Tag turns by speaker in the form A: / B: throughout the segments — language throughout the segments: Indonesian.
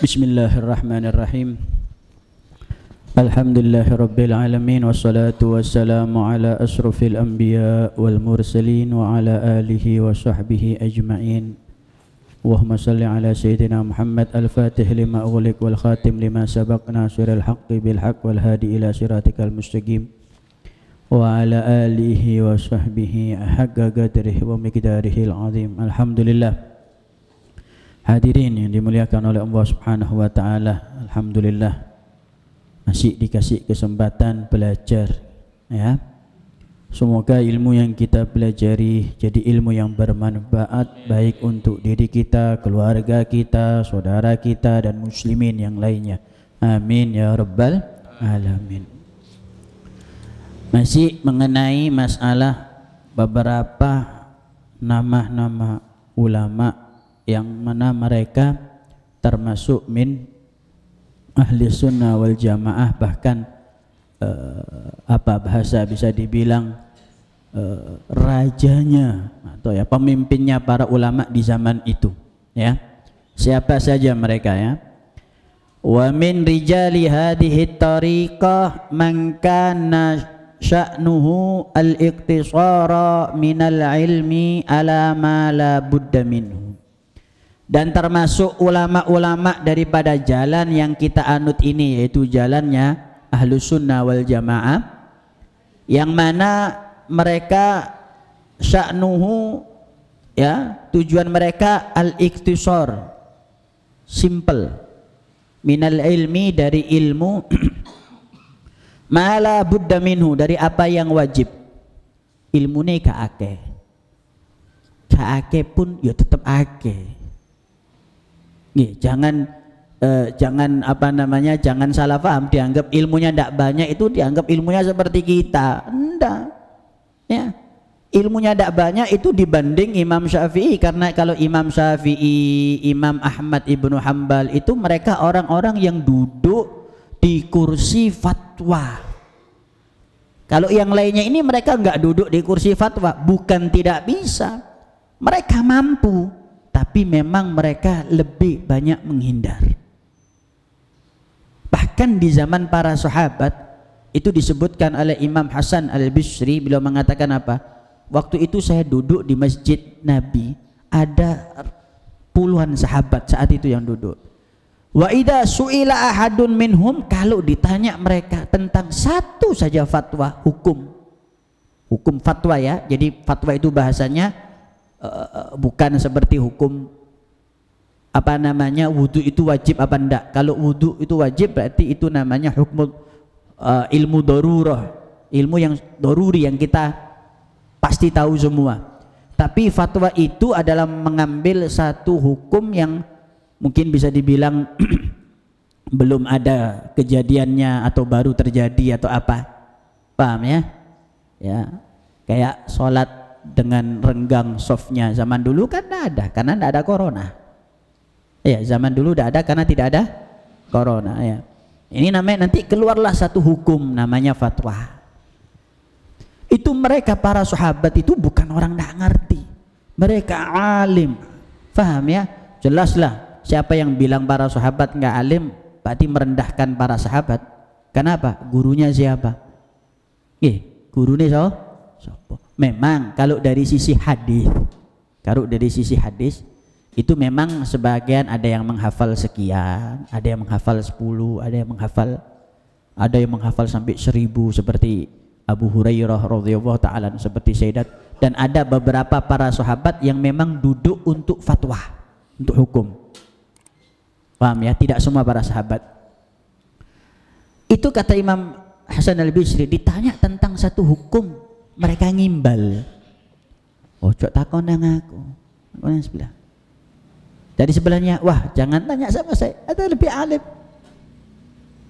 A: Bismillahirrahmanirrahim. Alhamdulillahirabbil alamin wassalatu wassalamu ala asrofil anbiya wal mursalin wa ala alihi wa sahbihi ajma'in. Allahumma salli ala sayyidina Muhammad al-fatih lima ughliq wal khatim lima sabaq nasiril haqqi bil haqq wal hadi ila siratikal mustaqim wa ala alihi wa sahbihi haqqa qadrihi wa miqdarihil azim. Alhamdulillah. Hadirin yang dimuliakan oleh Allah Subhanahu wa taala, alhamdulillah masih dikasih kesempatan belajar ya. Semoga ilmu yang kita pelajari jadi ilmu yang bermanfaat baik untuk diri kita, keluarga kita, saudara kita dan muslimin yang lainnya. Amin ya rabbal alamin. Masih mengenai masalah beberapa nama-nama ulama yang mana mereka termasuk min ahli sunnah wal jamaah, bahkan bahasa bisa dibilang rajanya atau ya pemimpinnya para ulama di zaman itu ya. Siapa saja mereka ya? Wa min rijali hadhihi tariqah man kana sya'nuhu al-iqtisara minal ilmi ala ma la budda minhu. Dan termasuk ulama-ulama daripada jalan yang kita anut ini, yaitu jalannya Ahlus Sunnah wal Jamaah, yang mana mereka sya'nuhu ya, tujuan mereka al-ikhtisar, simple, minal ilmi, dari ilmu, mala budda minhu, dari apa yang wajib. Ilmu ini kaake pun ya tetap ake. Jangan jangan salah paham, dianggap ilmunya tidak banyak itu dianggap ilmunya seperti kita. Enggak ya, ilmunya tidak banyak itu dibanding Imam Syafi'i, karena kalau Imam Syafi'i, Imam Ahmad ibnu Hanbal itu mereka orang-orang yang duduk di kursi fatwa. Kalau yang lainnya ini mereka enggak duduk di kursi fatwa, bukan tidak bisa, mereka mampu, tapi memang mereka lebih banyak menghindar. Bahkan di zaman para sahabat itu disebutkan oleh Imam Hasan al-Bisri, beliau mengatakan apa? Waktu itu saya duduk di masjid Nabi, ada puluhan sahabat saat itu yang duduk. Wa idza su'ila ahadun minhum, kalau ditanya mereka tentang satu saja fatwa, hukum fatwa ya. Jadi fatwa itu bahasanya bukan seperti hukum wudu itu wajib apa enggak. Kalau wudu itu wajib berarti itu namanya hukum ilmu darurah, ilmu yang daruri yang kita pasti tahu semua. Tapi fatwa itu adalah mengambil satu hukum yang mungkin bisa dibilang belum ada kejadiannya atau baru terjadi atau apa, paham ya? Ya, kayak sholat dengan renggang softnya zaman dulu kan tidak ada, karena tidak ada corona ya. Zaman dulu tidak ada karena tidak ada corona ya. Ini namanya, nanti keluarlah satu hukum namanya fatwa. Itu mereka para sahabat itu bukan orang tidak ngerti, mereka alim, paham ya? Jelaslah, siapa yang bilang para sahabat nggak alim berarti merendahkan para sahabat. Kenapa? Gurunya siapa? Gurunya siapa? Memang kalau dari sisi hadis, itu memang sebagian ada yang menghafal sekian, ada yang menghafal 10, ada yang menghafal sampai 1000 seperti Abu Hurairah radhiyallahu taala, seperti Sayyidat, dan ada beberapa para sahabat yang memang duduk untuk fatwa, untuk hukum. Paham ya? Tidak semua para sahabat. Itu kata Imam Hasan al-Bisri, ditanya tentang satu hukum mereka ngimbal. Ojo takon nang aku. Yang sebelah. Dari sebelahnya, wah jangan tanya sama saya, ada lebih alim.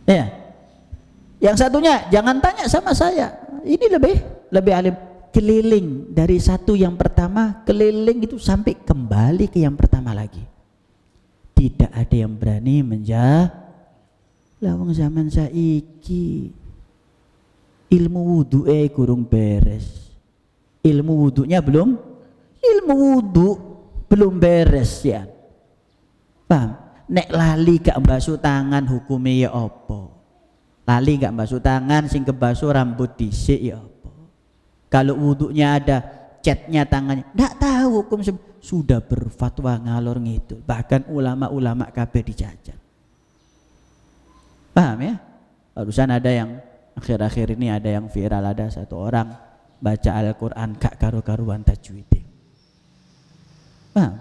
A: Ya. Yang satunya, jangan tanya sama saya, ini lebih alim. Keliling dari satu yang pertama, keliling itu sampai kembali ke yang pertama lagi. Tidak ada yang berani menjawab. Lawang zaman saiki ilmu wudu kurang beres. Ilmu wudunya belum beres ya. Paham? Nek lali gak basuh tangan hukumnya ya apa? Lali gak basuh tangan sing kebasuh rambut dhisik ya apa? Kalau wudunya ada catnya tangannya, ndak tahu hukum sudah berfatwa ngalor ngidul. Bahkan ulama-ulama kabeh dijajan. Paham ya? Barusan ada yang akhir-akhir ini ada yang viral, ada satu orang baca Al-Quran gak karu-karuan tajwidnya. Paham?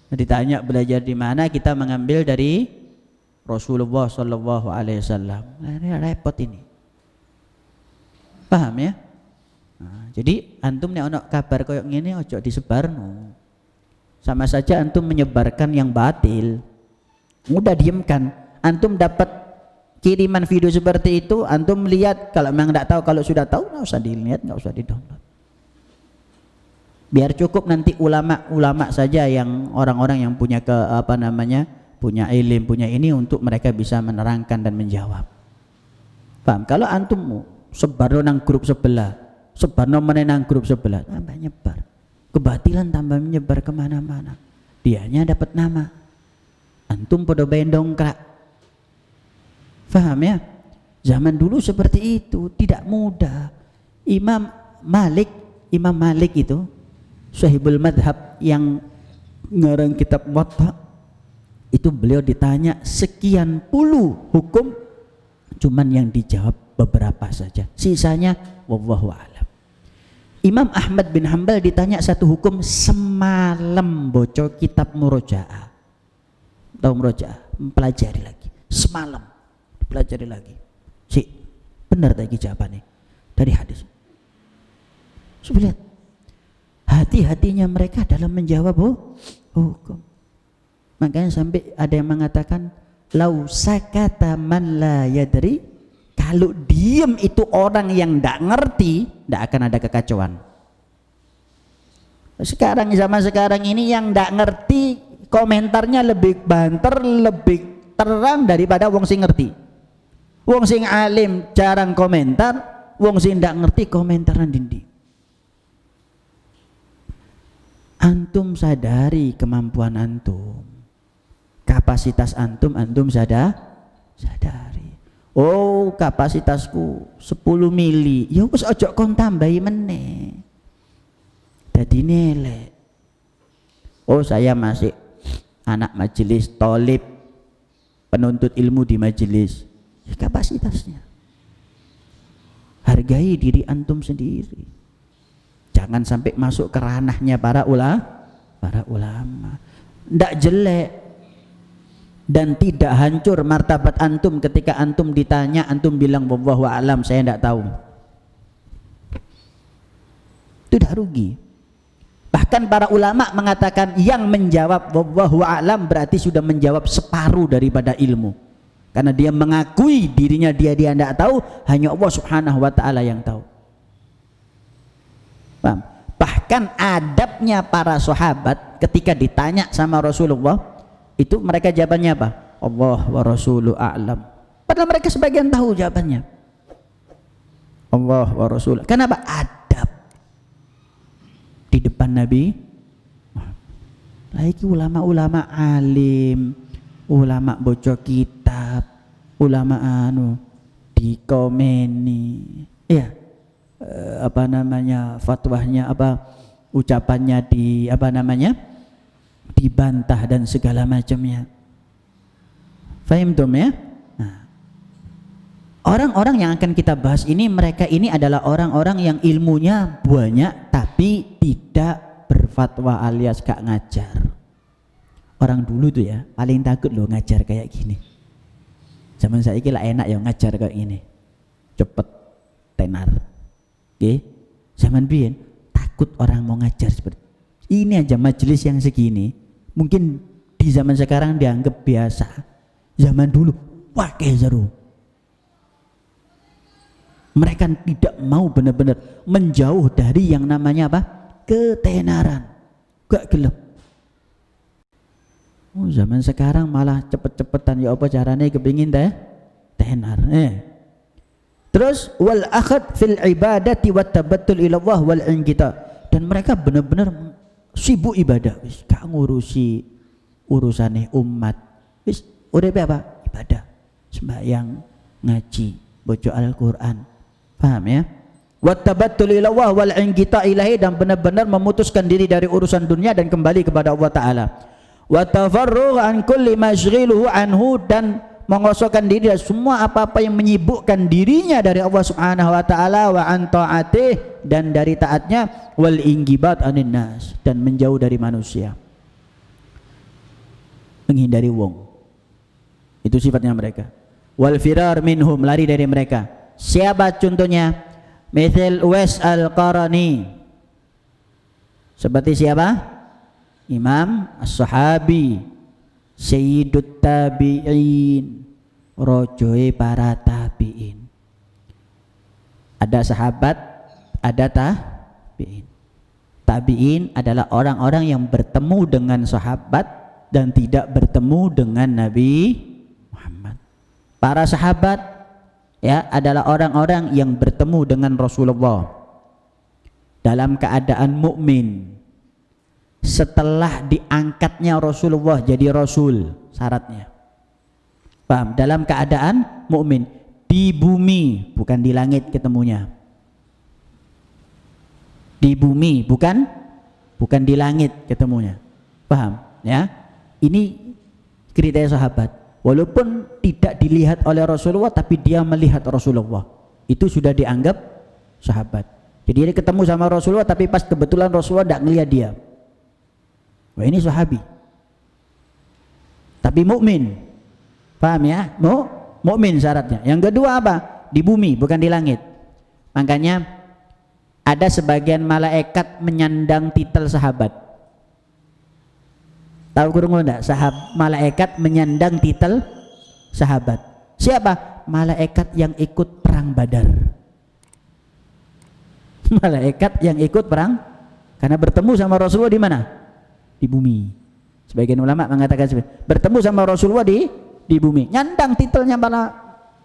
A: Ditanya belajar di mana, kita mengambil dari Rasulullah Sallallahu Alaihi Wasallam. Ini repot ini. Paham ya? Nah, jadi antum nek ono kabar koyok ngene ojo disebarno. Sama saja antum menyebarkan yang batil. Mudah diemkan. Antum dapat kiriman video seperti itu, antum lihat, kalau memang tidak tahu, kalau sudah tahu nggak usah dilihat, nggak usah di-download. Biar cukup nanti ulama-ulama saja yang orang-orang yang punya punya ilmu, punya ini, untuk mereka bisa menerangkan dan menjawab. Paham? Kalau antum sebar nang grup sebelah, sebar nang grup sebelah, tambah nyebar. Kebatilan tambah menyebar kemana-mana. Dianya dapat nama. Antum podo bendongkrak. Faham ya? Zaman dulu seperti itu, tidak mudah. Imam Malik itu sahibul madhab yang ngarang kitab Muwatta, itu beliau ditanya sekian puluh hukum, cuman yang dijawab beberapa saja, sisanya wallahu a'lam. Imam Ahmad bin Hanbal ditanya satu hukum, semalam bocor kitab murojaah. Tahu murojaah? Pelajari lagi. Semalam pelajari lagi. Benar tadi jawabannya dari hadis. Coba lihat hati-hatinya mereka dalam menjawab hukum. Makanya sampai ada yang mengatakan lau sakata man la yadri, kalau diem itu orang yang tidak ngerti, tidak akan ada kekacauan. Sekarang, zaman sekarang ini yang tidak ngerti komentarnya lebih banter, lebih terang daripada wong sing ngerti. Wong sing alim jarang komentar, wong sing tidak ngerti komentaran dindi. Antum sadari kemampuan antum, kapasitas antum sadari. Oh, kapasitasku 10 mili, ya wis ojo kon tambahi meneh. Dadi nelek. Oh, saya masih anak majelis tolib, penuntut ilmu di majelis. Ya, kapasitasnya. Hargai diri antum sendiri. Jangan sampai masuk ke ranahnya para ulama. Ndak jelek dan tidak hancur martabat antum ketika antum ditanya, antum bilang wallahu a'lam, saya ndak tahu. Tidak rugi. Bahkan para ulama mengatakan yang menjawab wallahu a'lam berarti sudah menjawab separuh daripada ilmu. Karena dia mengakui dirinya dia tidak tahu, hanya Allah Subhanahu wa taala yang tahu. Paham? Bahkan adabnya para sahabat ketika ditanya sama Rasulullah, itu mereka jawabannya apa? Allah wa rasuluhu a'lam. Padahal mereka sebagian tahu jawabannya. Allah wa rasuluhu. Kenapa? Adab di depan Nabi. Lagi ulama-ulama alim, ulama bocor kitab, ulama dikomeni, ya fatwanya ucapannya dibantah dan segala macamnya. Fahim dong ya? Nah, orang-orang yang akan kita bahas ini, mereka ini adalah orang-orang yang ilmunya banyak tapi tidak berfatwa alias gak ngajar. Orang dulu tuh ya paling takut loh ngajar kayak gini. Zaman saya kira enak ya ngajar kayak gini, cepet tenar. Oke, zaman biyen takut orang mau ngajar seperti ini aja. Majelis yang segini mungkin di zaman sekarang dianggap biasa, zaman dulu wah kayak seru. Mereka tidak mau benar-benar menjauh dari yang namanya apa? Ketenaran. Gak gelap. Oh, zaman sekarang malah cepet-cepetan, ya apa caranya kepingin tenar. Terus wal akhad fil ibadati wat tabattul ila Allah wal inqita, dan mereka benar-benar sibuk ibadah, wis gak ngurusi urusane umat, Wis uripe apa? Ibadah, sembahyang, ngaji, baca Al-Qur'an. Paham ya? Wattabattul ila Allah wal inqita ilahi, dan benar-benar memutuskan diri dari urusan dunia dan kembali kepada Allah taala. Wa tafarrugh an kulli masyghiluhu anhu, dan mengosokkan diri dari semua apa-apa yang menyibukkan dirinya dari Allah Subhanahu wa taala, wa an taatih, dan dari taatnya, wal inggibat anin nas, dan menjauh dari manusia, menghindari wong. Itu sifatnya mereka. Wal firar minhum, lari dari mereka. Siapa contohnya? Mithil Uwais Al-Qarani. Seperti siapa? Imam As-Sahabi, Sayyidut Tabi'in, rojoe para tabi'in. Ada sahabat, ada tabi'in. Tabi'in adalah orang-orang yang bertemu dengan sahabat dan tidak bertemu dengan Nabi Muhammad. Para sahabat ya adalah orang-orang yang bertemu dengan Rasulullah dalam keadaan mukmin setelah diangkatnya Rasulullah jadi rasul, syaratnya. Paham? Dalam keadaan mukmin di bumi, bukan di langit ketemunya. Di bumi, bukan di langit ketemunya. Paham ya? Ini kriteria sahabat. Walaupun tidak dilihat oleh Rasulullah, tapi dia melihat Rasulullah, itu sudah dianggap sahabat. Jadi dia ketemu sama Rasulullah, tapi pas kebetulan Rasulullah tidak melihat dia. Wah, ini sahabi. Tapi mukmin. Paham ya? Mukmin syaratnya. Yang kedua apa? Di bumi, bukan di langit. Makanya ada sebagian malaikat menyandang titel sahabat. Tahu kurung enggak? Malaikat menyandang titel sahabat. Siapa? Malaikat yang ikut perang Badar. Malaikat yang ikut perang, karena bertemu sama Rasulullah di mana? Di bumi. Sebagian ulama mengatakan bertemu sama Rasulullah di bumi. Nyandang titelnya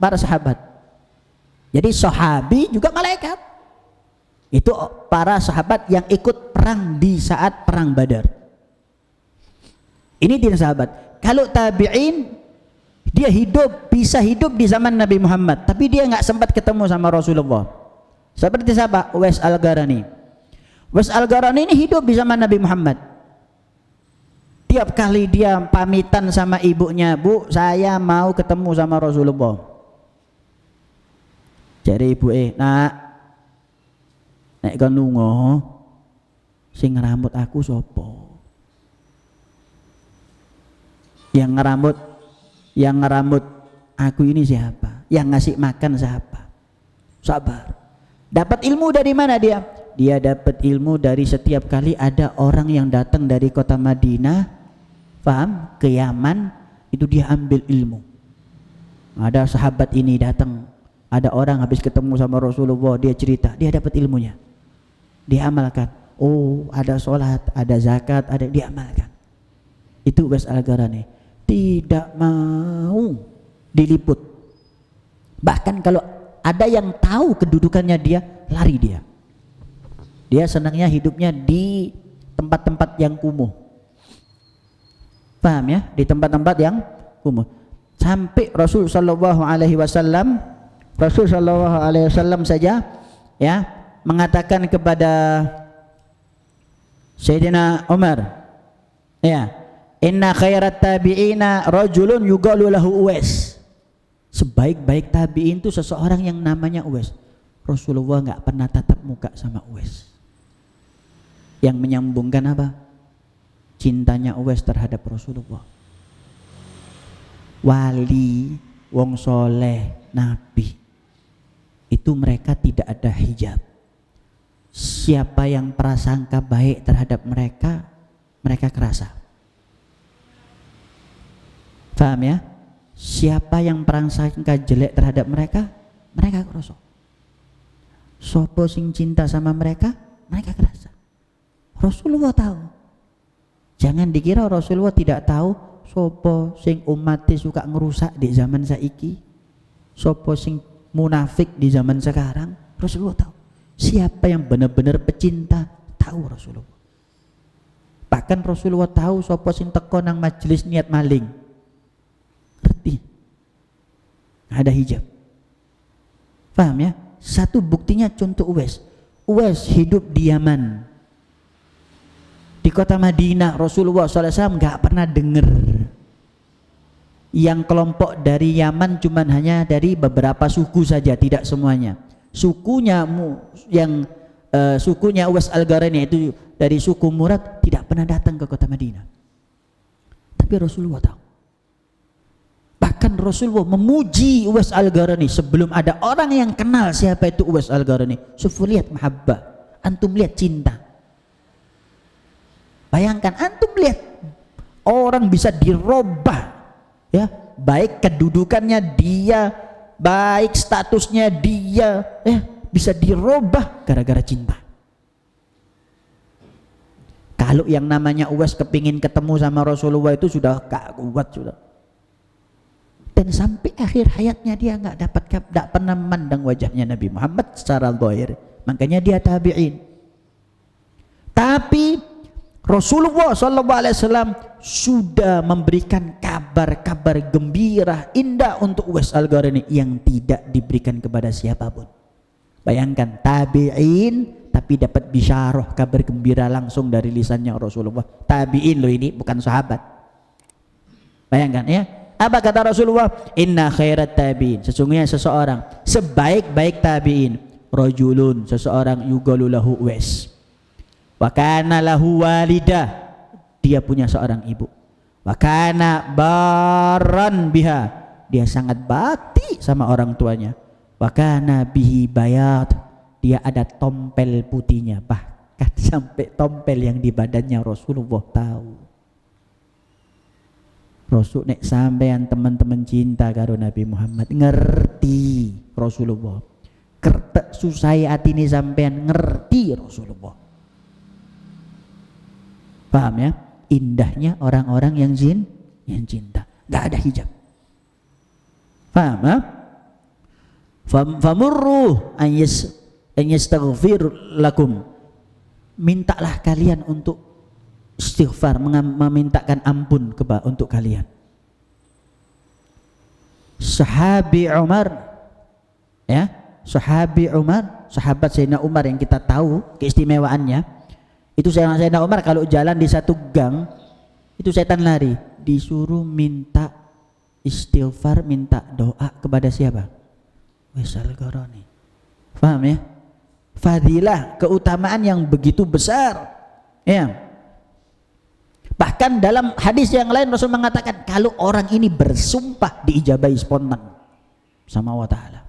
A: para sahabat. Jadi sahabi juga malaikat. Itu para sahabat yang ikut perang di saat perang Badar. Ini dia sahabat. Kalau tabi'in, dia bisa hidup di zaman Nabi Muhammad, tapi dia nggak sempat ketemu sama Rasulullah. Seperti siapa? Uwais Al-Qarani. Uwais Al-Qarani ini hidup di zaman Nabi Muhammad. Tiap kali dia pamitan sama ibunya, Bu, saya mau ketemu sama Rasulullah. Jadi ibu nak, nek kon lunga, sing ngrambut aku sapa? Yang ngerambut aku ini siapa? Yang ngasih makan siapa? Sabar. Dapat ilmu dari mana dia? Dia dapat ilmu dari setiap kali ada orang yang datang dari kota Madinah, paham? Ke Yaman, itu dia ambil ilmu. Ada sahabat ini datang, ada orang habis ketemu sama Rasulullah, dia cerita, dia dapat ilmunya. Dia amalkan. Oh, ada sholat, ada zakat, ada, dia amalkan. Itu Uwais Al-Qarani. Tidak mau diliput. Bahkan kalau ada yang tahu kedudukannya dia, lari dia. Dia senangnya hidupnya di tempat-tempat yang kumuh. Paham ya? Di tempat-tempat yang kumuh. Sampai Rasul sallallahu alaihi wasallam saja ya mengatakan kepada Sayyidina Umar, ya, inna khairat tabi'ina rajulun yuqalu lahu Uwais. Sebaik-baik tabi'in itu seseorang yang namanya Uwais. Rasulullah enggak pernah tatap muka sama Uwais. Yang menyambungkan apa? Cintanya Uwais terhadap Rasulullah. Wali, wong soleh, nabi, itu mereka tidak ada hijab. Siapa yang prasangka baik terhadap mereka, mereka kerasa. Paham ya? Siapa yang prasangka jelek terhadap mereka, mereka kerasa. Sopo sing cinta sama mereka, mereka kerasa. Rasulullah tahu. Jangan dikira Rasulullah tidak tahu sopo sing umatnya suka ngerusak di zaman saiki, sopo sing munafik di zaman sekarang. Rasulullah tahu. Siapa yang benar-benar pecinta, tahu Rasulullah. Bahkan Rasulullah tahu sopo sing teko nang majelis niat maling. ada hijab. Paham ya? Satu buktinya contoh Uwais hidup di Yaman, di kota Madinah. Rasulullah SAW nggak pernah dengar yang kelompok dari Yaman cuman hanya dari beberapa suku saja, tidak semuanya. Sukunya sukunya Uwais Al-Qarani itu dari suku Murad tidak pernah datang ke kota Madinah. Tapi Rasulullah tahu. Bahkan Rasulullah memuji Uwais Al-Qarani sebelum ada orang yang kenal siapa itu Uwais Al-Qarani. Sufu lihat mahabbah, antum lihat cinta. Bayangkan antum lihat orang bisa dirubah, ya, baik kedudukannya dia, baik statusnya dia, bisa dirubah gara-gara cinta. Kalau yang namanya Uwais kepingin ketemu sama Rasulullah itu sudah gak kuat sudah. Dan sampai akhir hayatnya dia nggak pernah memandang wajahnya Nabi Muhammad secara zahir. Makanya dia tabi'in. Tapi Rasulullah SAW sudah memberikan kabar-kabar gembira indah untuk Uwais Al-Qarani yang tidak diberikan kepada siapapun. Bayangkan tabi'in tapi dapat bisyarah, kabar gembira langsung dari lisannya Rasulullah. Tabi'in loh ini, bukan sahabat. Bayangkan ya. Apa kata Rasulullah? Inna khairat tabi'in, sesungguhnya seseorang sebaik-baik tabi'in, rajulun, seseorang yugalu lahu Uwais, wa kana lahu walidah, dia punya seorang ibu, wa kana barran biha, dia sangat bakti sama orang tuanya, wa kana bihi bayat, dia ada tompel putihnya, bahkan sampai tompel yang di badannya Rasulullah tahu. Rasul nek sampean teman-teman cinta karo Nabi Muhammad ngerti Rasulullah. Kertek susai atine sampean ngerti Rasulullah. Paham ya? Indahnya orang-orang yang cinta. Enggak ada hijab. Paham ya? Famurru an yastaghfir lakum. Mintalah kalian untuk istighfar, memintakan ampun untuk kalian. Sahabi Umar, ya, Sahabi Umar, sahabat Sayyidina Umar yang kita tahu keistimewaannya, itu Sayyidina Umar kalau jalan di satu gang, itu setan lari, disuruh minta istighfar, minta doa kepada siapa? Uwais Al-Qarani. Paham ya? Fadilah, keutamaan yang begitu besar, ya. Bahkan dalam hadis yang lain Rasul mengatakan kalau orang ini bersumpah diijabahi spontan sama Allah Ta'ala.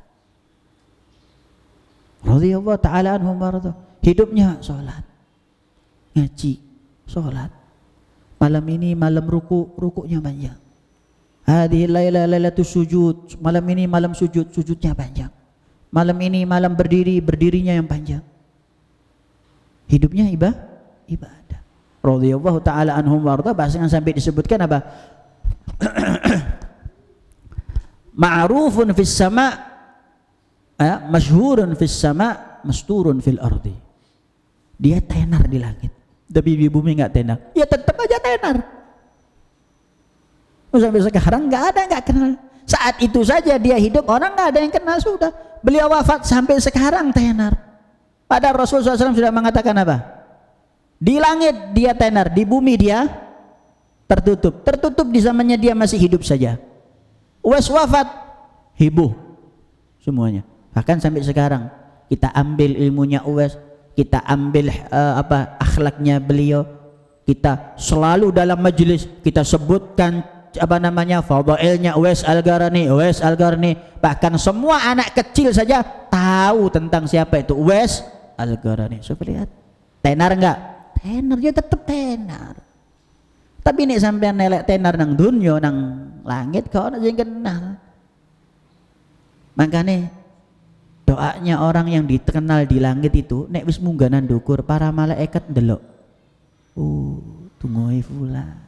A: Radhiyallahu ta'ala anhum warḍah. Hidupnya sholat, ngaji, sholat. Malam ini malam rukuknya panjang. Hadhihi lailatul sujud, malam ini malam sujudnya panjang. Malam ini malam berdirinya yang panjang. Hidupnya ibadah. Radhiyallahu ta'ala anhum warḍah. Bahkan sampai disebutkan apa? Ma'rufun fis sama', masyhurun fis sama', masturun fil ardi. Dia tenar di langit, tapi di bumi enggak tenar. Ya tetap aja tenar. Sampai sekarang enggak kenal. Saat itu saja dia hidup, orang enggak ada yang kenal sudah. Beliau wafat sampai sekarang tenar. Padahal Rasulullah SAW sudah mengatakan apa? Di langit dia tenar, di bumi dia tertutup di zamannya dia masih hidup saja. Uwais wafat, heboh semuanya. Bahkan sampai sekarang kita ambil ilmunya Uwais, kita ambil akhlaknya beliau, kita selalu dalam majelis kita sebutkan fadailnya Uwais Al-Qarani. Bahkan semua anak kecil saja tahu tentang siapa itu Uwais Al-Qarani. Coba lihat, tenar enggak? Tenar, dia tetap tenar. Tapi nek sampean nelek tenar nang dunya nang langit kau ana sing kenal. Makanya doanya orang yang dikenal di langit itu nek wis munggah nang ndukur para malaikat ndelok. Oh, tungoi fulan.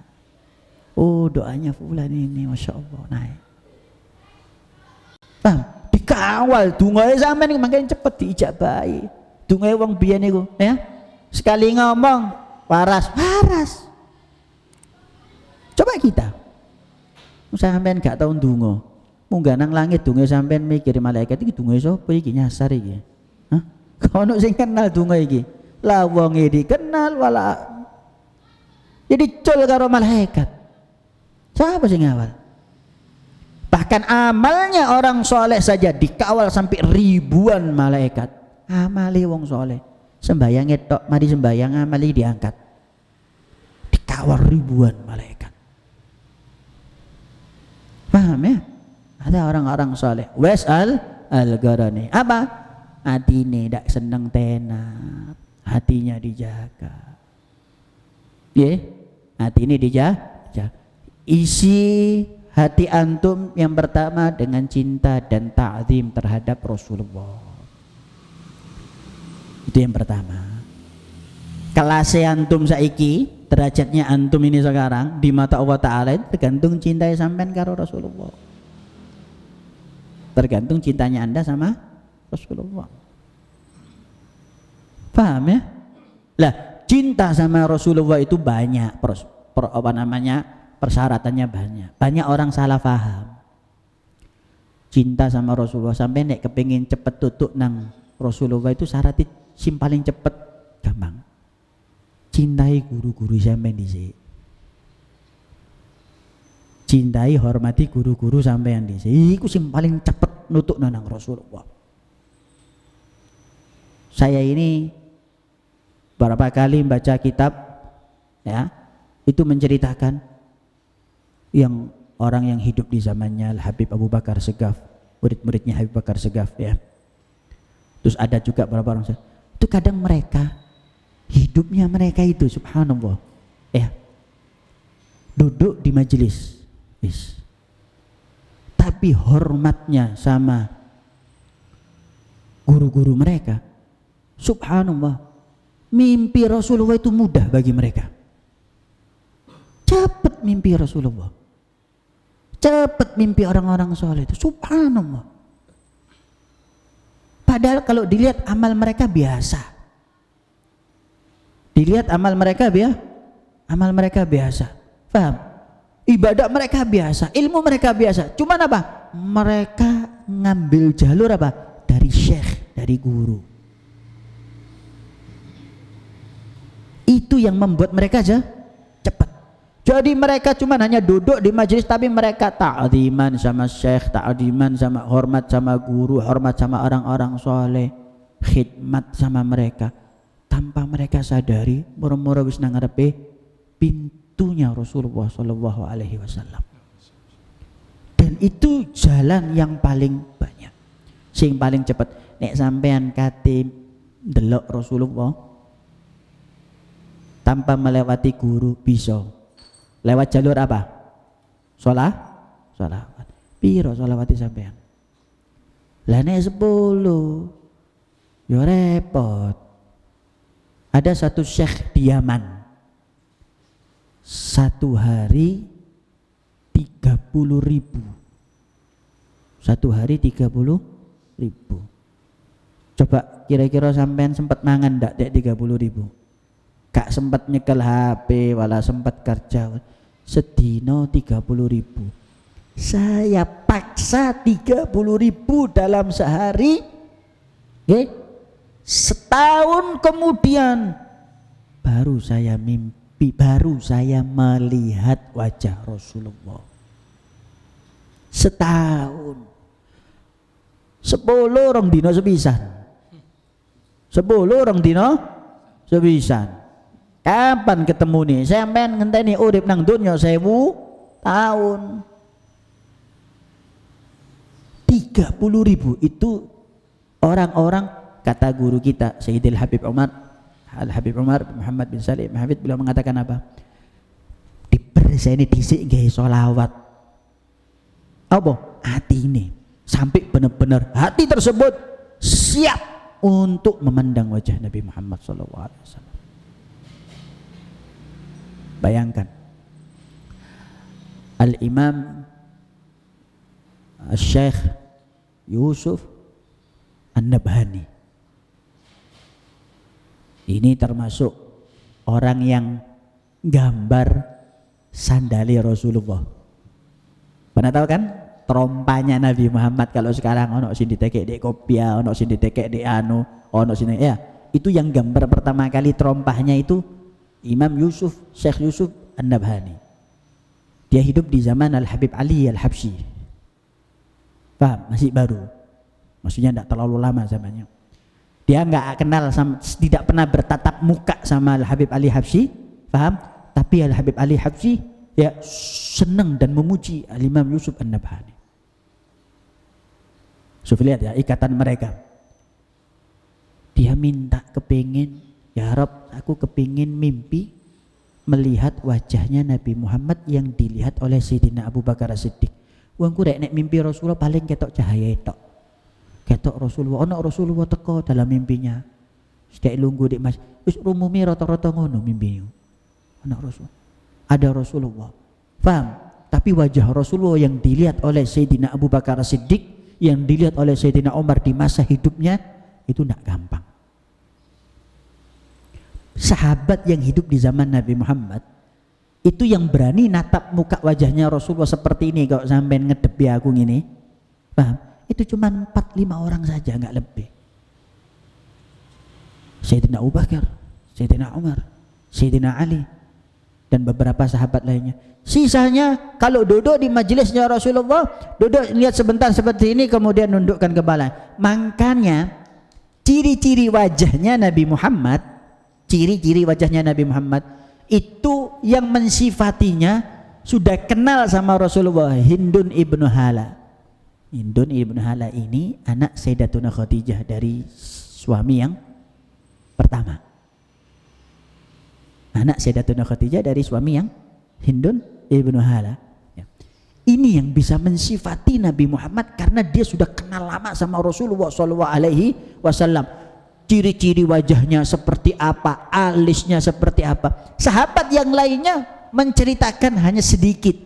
A: Oh, doanya fulan ini Masya Allah naik. Paham? Dikawal tungoi sampean makanya cepet diijabahi. Tungoi wong biyen niku, ya. Sekali ngomong waras. Coba kita sampean gak tahu ndonga, munggah nang langit donga sampean mikir malaikat iki donga sapa iki nyasar iki. Hah? Kono sing kenal donga iki. Lah wong iki dikenal wala. Jadi cul karo malaikat. Siapa sing ngawal? Bahkan amalnya orang soleh saja dikawal sampai ribuan malaikat. Amali wong soleh. Sembayang tok mari sembayang amali diangkat. Dikawal ribuan malaikat. Paham ya? Ada orang-orang soleh. Wes al-Gharani. Apa? Hati ini tidak senang tenar. Hatinya dijaga. Ya, hati ini dijaga. Isi hati antum yang pertama dengan cinta dan ta'zim terhadap Rasulullah. Itu yang pertama. Kelasnya antum saiki, derajatnya antum ini sekarang di mata Allah Ta'ala tergantung cinta sampean karo Rasulullah. Tergantung cintanya anda sama Rasulullah. Paham ya? Lah, cinta sama Rasulullah itu banyak persyaratannya banyak. Banyak orang salah paham. Cinta sama Rasulullah sampai nek kepengin cepet tutuk nang Rasulullah itu syaratnya sim paling cepet gampang. Cintai guru-guru sampean dhisik. Cintai hormati guru-guru sampean dhisik. Iku sing paling cepet nutuk nang Rasulullah. Saya ini beberapa kali baca kitab ya, itu menceritakan yang orang yang hidup di zamannya Habib Abu Bakar Segaf, murid-muridnya Habib Bakar Segaf ya. Terus ada juga beberapa orang itu kadang mereka hidupnya mereka itu subhanallah ya, duduk di majelis tapi hormatnya sama guru-guru mereka subhanallah, mimpi Rasulullah itu mudah bagi mereka. Cepat mimpi Rasulullah, cepat mimpi orang-orang soleh itu subhanallah. Padahal kalau dilihat amal mereka biasa, dilihat amal mereka biasa, paham? Ibadah mereka biasa, ilmu mereka biasa. Cuman apa? Mereka ngambil jalur apa? Dari syekh, dari guru. Itu yang membuat mereka aja cepat. Jadi mereka cuma hanya duduk di majelis, tapi mereka ta'ziman sama syekh, ta'ziman sama hormat sama guru, hormat sama orang-orang soleh, khidmat sama mereka. Tanpa mereka sadari, murmur wis nang ngarepe pintunya Rasulullah sallallahu alaihi wasallam. Dan itu jalan yang paling banyak, sing paling cepat. Nek sampean kate ndelok Rasulullah tanpa melewati guru bisa lewat jalur apa? Sholawat. Piro sholawati sampean? Lah nek 10 yo repot. Ada satu syekh di Yaman, satu hari 30.000. Satu hari 30.000. Coba kira-kira sampean sempat mangan ndak dek 30.000? Gak sempat nyekel HP, wala sempat kerja. Sedino 30.000. Saya paksa 30.000 dalam sehari. Okay? Setahun kemudian baru saya mimpi, baru saya melihat wajah Rasulullah. Setahun. 10 orang dino sepisan. 10 orang dino sepisan. Kapan ketemu nih? Sampean ngenteni urip nang donya 1000 tahun. 30.000 itu orang-orang, kata guru kita Sayyidil Habib Umar Muhammad bin Salim Habib, beliau mengatakan apa? Diperseni dhisik nggih sholawat. Apa? Hati ini sampai benar-benar hati tersebut siap untuk memandang wajah Nabi Muhammad SAW. Bayangkan Al-Imam Al-Syekh Yusuf An-Nabhani, ini termasuk orang yang gambar sandali Rasulullah. Pernah tahu kan trompanya Nabi Muhammad. Kalau sekarang ono sing ditekek di kopia, ono sing ditekek di anu, ono sing ya. Itu yang gambar pertama kali trompahnya itu Imam Yusuf, Syekh Yusuf An-Nabhani. Dia hidup di zaman Al-Habib Ali Al-Habsyi. Paham? Masih baru. Maksudnya tidak terlalu lama zamannya. Dia nggak kenal sama, tidak pernah bertatap muka sama Al-Habib Ali Habsyi, paham? Tapi Al-Habib Ali Habsyi ya senang dan memuji Al-Imam Yusuf An-Nabhani. So lihat ya ikatan mereka. Dia minta kepingin, ya Rob, aku kepingin mimpi melihat wajahnya Nabi Muhammad yang dilihat oleh Sayyidina Abu Bakar As-Siddiq. Wongku rek nek mimpi Rasulullah paling ketok cahaya itu. Ketok Rasulullah, ono Rasulullah teko dalam mimpinya. Sedek lungguh di mas, wis umumé rata-rata ngono mimpinya. Ono Rasul. Ada Rasulullah. Paham? Tapi wajah Rasulullah yang dilihat oleh Sayyidina Abu Bakar As-Siddiq, yang dilihat oleh Sayyidina Umar di masa hidupnya itu tidak gampang. Sahabat yang hidup di zaman Nabi Muhammad itu yang berani natap muka wajahnya Rasulullah seperti ini, kalau sampai ngedepi aku gini, paham? Itu cuma 4-5 orang saja, nggak lebih. Sayyidina Abu Bakar, Sayyidina Umar, Sayyidina Ali, dan beberapa sahabat lainnya. Sisanya kalau duduk di majelisnya Rasulullah, duduk lihat sebentar seperti ini kemudian nundukkan kepala. Makanya ciri-ciri wajahnya Nabi Muhammad, ciri-ciri wajahnya Nabi Muhammad itu yang mensifatinya sudah kenal sama Rasulullah. Hindun ibnu Hala. Hindun ibnu Hala ini anak Sayyidatuna Khadijah dari suami yang pertama. Anak Sayyidatuna Khadijah dari suami yang Hindun ibnu Hala. Ya. Ini yang bisa mensifati Nabi Muhammad karena dia sudah kenal lama sama Rasulullah SAW. Ciri-ciri wajahnya seperti apa, alisnya seperti apa. Sahabat yang lainnya menceritakan hanya sedikit.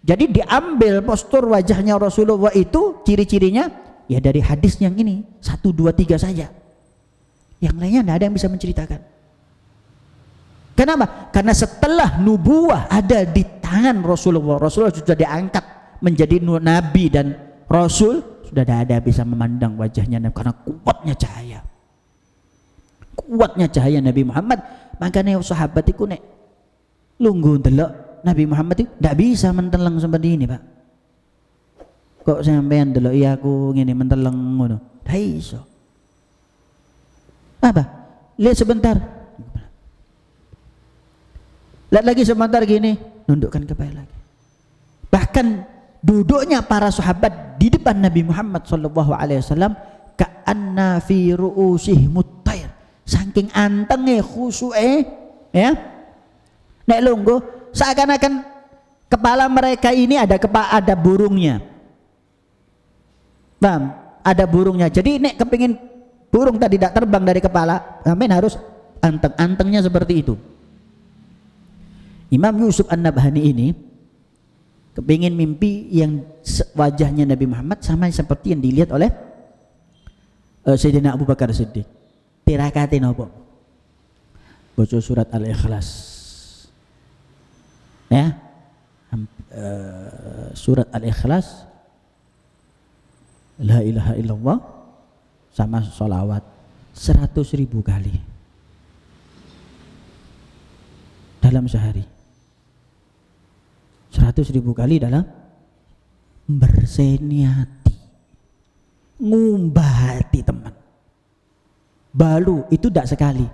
A: Jadi diambil postur wajahnya Rasulullah itu ciri-cirinya ya dari hadis yang ini 1, 2, 3 saja. Yang lainnya tidak ada yang bisa menceritakan. Kenapa? Karena setelah nubuah ada di tangan Rasulullah, Rasulullah sudah diangkat menjadi nabi dan rasul, sudah tidak ada yang bisa memandang wajahnya karena kuatnya cahaya. Kuatnya cahaya Nabi Muhammad. Makanya sahabat itu nek lungguh ndelok Nabi Muhammad itu tidak bisa menteleng seperti ini, Pak. Kok sampean delok iya aku ngene menteleng ngono. Ndak iso. Apa? Lihat sebentar. Lihat lagi sebentar gini, nundukkan kepala lagi. Bahkan duduknya para sahabat di depan Nabi Muhammad sallallahu alaihi wasallam ka'anna fi ru'usihim at-tayr. Saking antenge khusyuke ya. Nek lungguh seakan-akan kepala mereka ini ada burungnya. Paham? Ada burungnya. Jadi nek kepingin burung tadi tidak terbang dari kepala, sampai harus anteng-antengnya seperti itu. Imam Yusuf An-Nabhani ini kepingin mimpi yang wajahnya Nabi Muhammad sama seperti yang dilihat oleh Sayyidina Abu Bakar Siddiq. Tirakate nopo? Baca surat Al-Ikhlas. Ya, surat Al-Ikhlas, la ilaha illallah sama sholawat 100.000 kali dalam sehari. 100.000 kali dalam berseni hati, ngumbah hati teman. Baru itu tidak sekali,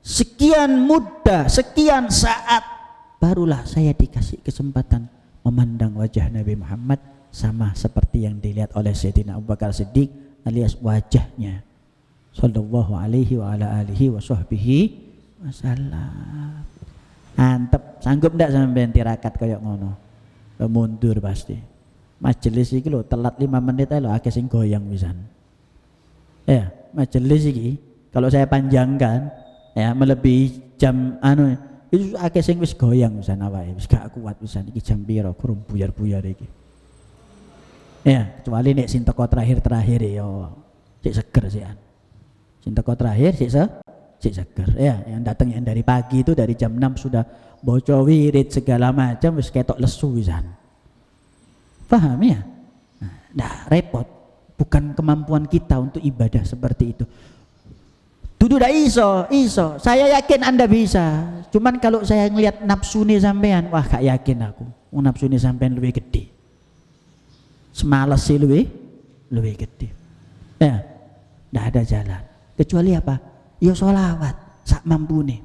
A: sekian mudah, sekian saat barulah saya dikasih kesempatan memandang wajah Nabi Muhammad sama seperti yang dilihat oleh Sayyidina Abu Bakar Siddiq alias wajahnya sallallahu alaihi wa ala alihi wa sahbihi wasallam. Antep, sanggup ndak sampean tirakat kayak ngono? Mundur pasti. Majelis iki lho telat 5 menit ae lho akeh sing goyang pisan. Ya, majelis iki kalau saya panjangkan ya melebihi jam itu akeh sing wis goyang pisan awake, wis gak kuat pisan iki jam piro kurang buyar-buyar iki. Ya, kecuali nek sing teko terakhir ya sik seger sian. Sing teko terakhir sik seger ya, yang datang yang dari pagi itu dari jam 6 sudah baca wirid segala macam wis ketok lesu pisan. Paham ya? repot. Bukan kemampuan kita untuk ibadah seperti itu. Dudu dah iso. Saya yakin Anda bisa. Cuman kalau saya ngelihat nafsu nih sampean, wah gak yakin aku. Nafsu nih sampean lebih gede. Semalas sih lebih gede. Ya, ndak ada jalan. Kecuali apa? Ya sholawat sak mampune.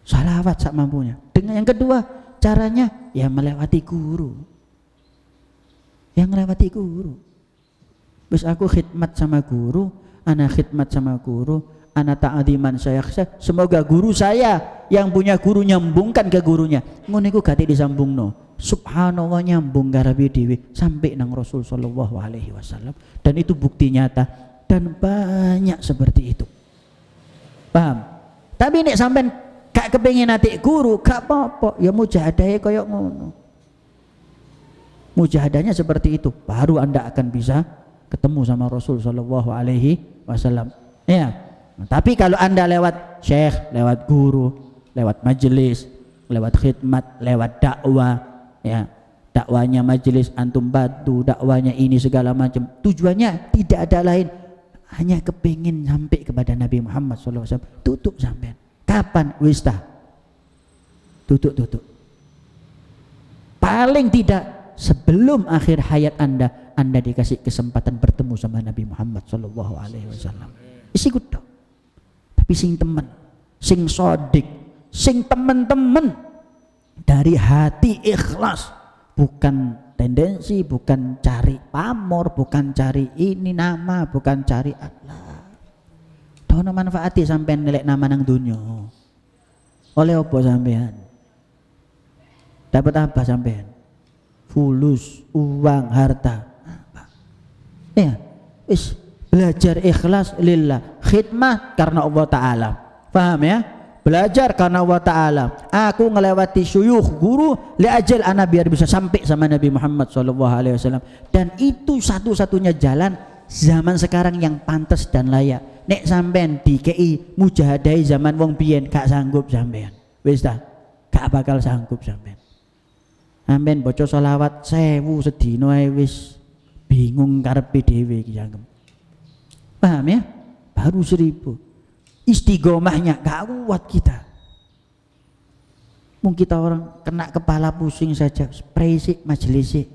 A: Sholawat sak mampunya. Dengan yang kedua, caranya ya melewati guru. Yang melewati guru. Terus aku khidmat sama guru, ana ta'ziman syaykhsa, semoga guru saya yang punya guru nyambungkan ke gurunya. Ngono iku gati disambungno. Subhanallah nyambung garabi dhewe sampai nang Rasul sallallahu alaihi wasallam, dan itu bukti nyata dan banyak seperti itu. Paham? Tapi nek sampean gak kepengin atik guru, gak apa-apa, ya mujahadahe koyo ngono. Mujahadahnya seperti itu, baru Anda akan bisa ketemu sama Rasul sallallahu alaihi wasallam. Ya. Tapi kalau Anda lewat syekh, lewat guru, lewat majelis, lewat khidmat, lewat dakwah, ya, dakwanya majelis antum bantu, dakwanya ini segala macam, tujuannya tidak ada lain, hanya kepingin sampai kepada Nabi Muhammad sallallahu alaihi wasallam. Tutup sampean. Kapan? Wis tah. Tutup. Paling tidak sebelum akhir hayat Anda dikasih kesempatan bertemu sama Nabi Muhammad sallallahu alaihi wasallam. Isi kudu. Tapi sing temen, sing sodik, sing temen-temen dari hati ikhlas, bukan tendensi, bukan cari pamor, bukan cari ini nama, bukan cari Allah. Dono manfaati sampean nilai nama nang dunya. Oleh apa sampean? Dapat apa sampean? Fulus, uang, harta. Ya, wis belajar ikhlas lillah, khidmah karena Allah Ta'ala. Paham ya? Belajar karena Allah Ta'ala. Aku ngelewati syuyukh guru liajal ana biar bisa sampai sama Nabi Muhammad SAW. Dan itu satu-satunya jalan zaman sekarang yang pantas dan layak. Nek sampean dikei mujahadai zaman wong biyen gak sanggup sampean. Wis ta? Gak bakal sanggup sampean. Sampean baca selawat 1000 sedina ae wis bingung karepe dhewe iki jangkem. Paham ya? Baru 1000. Istiqomahnya gak kuat kita. Mungkin kita orang kena kepala pusing saja, spray sih majelis sih.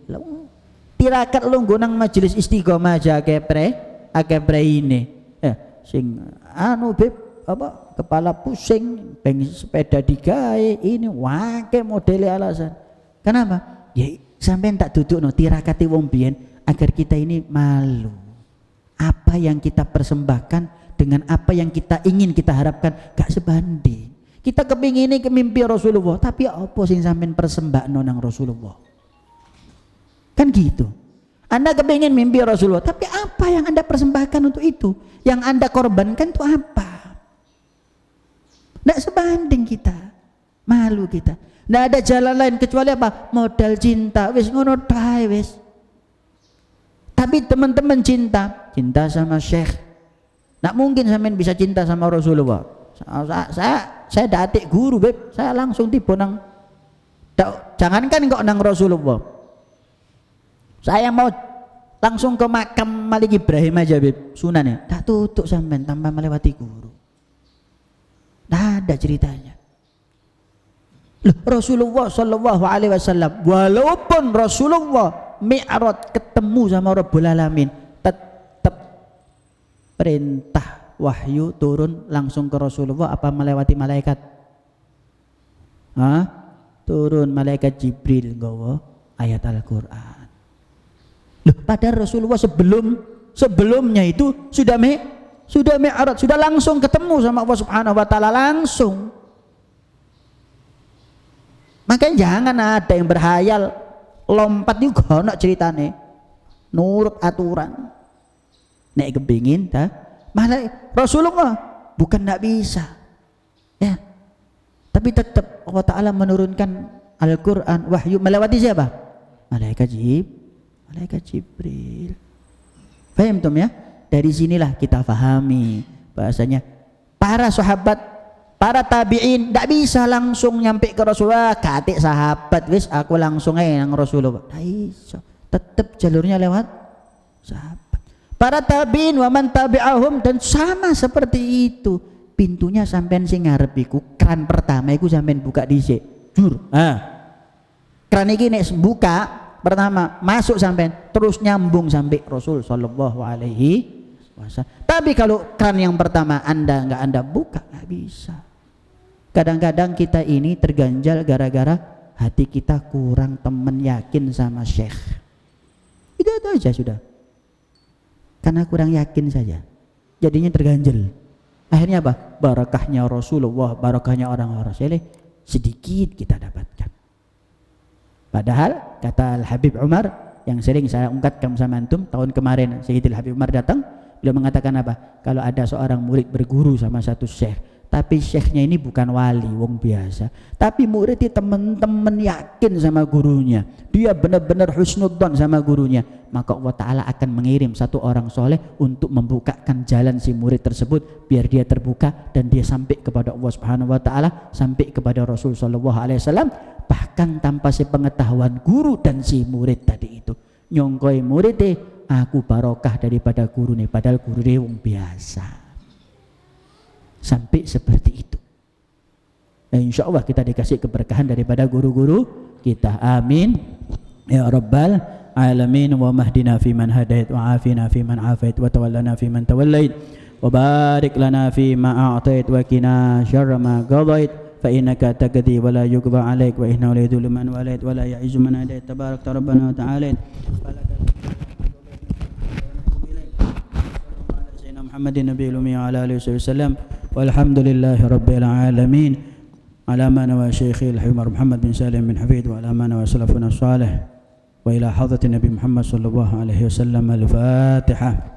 A: Tirakat lu nang majelis istiqomah aja akeh ini. Sing anu beb apa kepala pusing, pengen sepeda digawe ini wake modele alasan. Kenapa? Ya sampean tak duduk no tirakati wong biyen agar kita ini malu. Apa yang kita persembahkan dengan apa yang kita ingin kita harapkan gak sebanding. Kita kepingin ini mimpi Rasulullah, tapi apa sing sampean persembahno nang Rasulullah? Kan gitu. Anda kepingin mimpi Rasulullah, tapi apa yang Anda persembahkan untuk itu? Yang Anda korbankan itu apa? Nggak sebanding kita. Malu kita. Nggak ada jalan lain kecuali apa? Modal cinta. Wis ngono tae wis. Tapi teman-teman cinta sama Syekh. Nggak mungkin sampean bisa cinta sama Rasulullah. Saya datik guru beb, saya langsung tiba nang. Jangankan kok nang Rasulullah. Saya mau langsung ke makam Malik Ibrahim aja beb, sunan ya. Tak tutup sampean tanpa melewati guru. Nggak ada ceritanya. Loh, Rasulullah Shallallahu Alaihi Wasallam, walaupun Rasulullah Mi'raj ketemu sama Rabbul Alamin, tetap perintah wahyu turun langsung ke Rasulullah apa melewati malaikat? Turun malaikat Jibril nggawa ayat Al-Qur'an. Loh, padahal Rasulullah sebelumnya itu sudah Mi'raj, sudah langsung ketemu sama Allah Subhanahu wa taala langsung. Makanya jangan ada yang berhayal lompat juga nak ceritane nurut aturan. Nek kepingin dah malah Rasulullah bukan tidak bisa ya, tapi tetap Allah Ta'ala menurunkan Al-Quran wahyu melewati siapa? Malaikat Jibril. Paham tum ya? Dari sinilah kita fahami bahasanya para sahabat, para tabi'in tidak bisa langsung nyampe ke Rasulullah. Katik sahabat wis aku langsung aja nang Rasulullah. tetap jalurnya lewat sahabat. Para tabi'in wa man tabi'ahum, dan sama seperti itu. Pintunya sampean sing ngarep iku, keran pertama iku sampean buka dhisik. Jur. Keran iki nek buka pertama masuk sampean terus nyambung sampai Rasul sallallahu alaihi wasallam. Tapi kalau keran yang pertama Anda buka, nggak bisa. Kadang-kadang kita ini terganjal gara-gara hati kita kurang temen yakin sama syekh. Itu aja sudah. Karena kurang yakin saja. Jadinya terganjal. Akhirnya apa? Barakahnya Rasulullah, barakahnya orang-orang saleh sedikit kita dapatkan. Padahal kata Al-Habib Umar yang sering saya ungkapkan sama antum, tahun kemarin Sayyidil Habib Umar datang, beliau mengatakan apa? Kalau ada seorang murid berguru sama satu syekh, tapi syekhnya ini bukan wali, wong biasa, tapi muridnya teman-teman yakin sama gurunya, dia benar-benar husnudzon sama gurunya, maka Allah Ta'ala akan mengirim satu orang soleh untuk membukakan jalan si murid tersebut biar dia terbuka dan dia sampai kepada Allah Subhanahu Wa Ta'ala, sampai kepada Rasul Sallallahu Alaihi Wasallam, bahkan tanpa sepengetahuan guru dan si murid tadi itu. Nyongkoi muridnya, aku barokah daripada guru nih, padahal guru dia wong biasa. Sampai seperti itu. Dan insya Allah kita dikasih keberkahan daripada guru-guru kita. Amin ya rabbal alamin. Wa mahdina fi man hadait, wa afina fi man afait, wa tawallana fi man tawallait, wa barik lana fi ma a'tait, wa qina syarra ma qadait, fa innaka taqdi wa la yuqda alaik, wa innahu la yadhillu man walait wa la ya'izzu man adait, tabarakta rabbana wa ta'ala. Muhammadin nabiyil ummi wa ala alihi wasallam. Walhamdulillahi rabbil alamin. Ala ma nawa syekhi al-Himar Muhammad bin Salim bin Hafid, wa ala ma nawa salafuna salih, wa ila hadratin Nabi Muhammad sallallahu alaihi wasallam. Al-Fatihah.